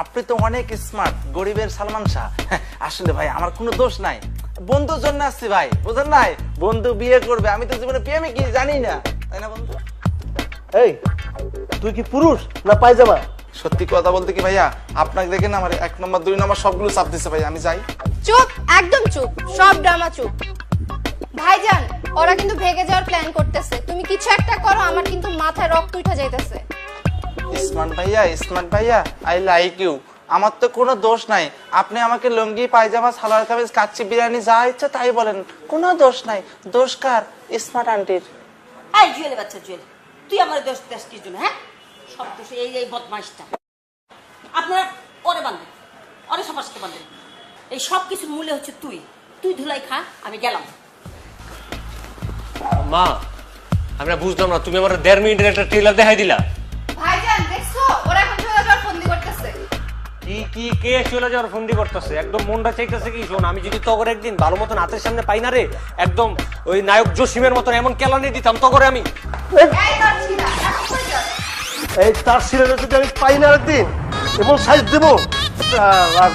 আপনি তো অনেক স্মার্ট, গরিবের সালমান শাহ। আসলে ভাই আমার কোনো দোষ নাই, বন্ধুর জন্য আসছি ভাই, বুঝেন নাই? বন্ধু বিয়ে করবে, আমি তো জীবনে প্রেমে কি জানি না, তাই না বন্ধু? এই তুই কি পুরুষ না পায়জামা? সত্যি কথা বলতে কি ভাইয়া, আপনাকে দেখে না আমার 1 নম্বর 2 নম্বর সবগুলো চাপ দিচ্ছে ভাই, আমি যাই। চুপ, একদম চুপ, সব ড্রামা চুপ। ভাইজান, ওরা কিন্তু ভেগে যাওয়ার প্ল্যান করতেছে, তুমি কিছু একটা করো, আমার কিন্তু মাথায় রক্ত উঠে যাইতেছে। স্মার্ট ভাইয়া, আই লাইক ইউ। আমার তো কোনো দোষ নাই, আপনি আমাকে লুঙ্গি পায়জামা সালোয়ার কামিজ কাচ্চি বিরিয়ানি যা ইচ্ছা তাই বলেন, কোনো দোষ নাই। দোষ কার? স্মার্ট আন্টির। এই জুয়েলের বাচ্চা জুয়েল, তুই আমার দোষ দেশ কি জন্য? হ্যাঁ, সব দোষ এই বদমাইশটা। আপনারা ওরে বান্ধব, ওরে সবার সাথে বান্ধব, এই সব কিছুর মূল্য হচ্ছে তুই। তুই ধুলাই খা, আমি গেলাম। মা, আমরা বুঝলাম না, তুমি আমার 1.5 মিনিটের একটা ট্রেলার দেখাই দিলা। ভাইজান দেখছো, ওরা এখন চলে যাওয়ার ফন্দি করতেছে। কি কে চলে যাওয়ার ফন্দি করতেছে? একদম মনটা চাইতেছে কি, শোন, আমি যদি তগর একদিন ভালো মতন হাতের সামনে পাই না রে, একদম ওই নায়ক জসিমের মতন এমন কেলানি দিতাম তগরে আমি। এই তোর ছিলা, এখন কই যাস? এই তার সিলেটে যদি আমি পাই না একদিন এমন সাইজ দেবো আর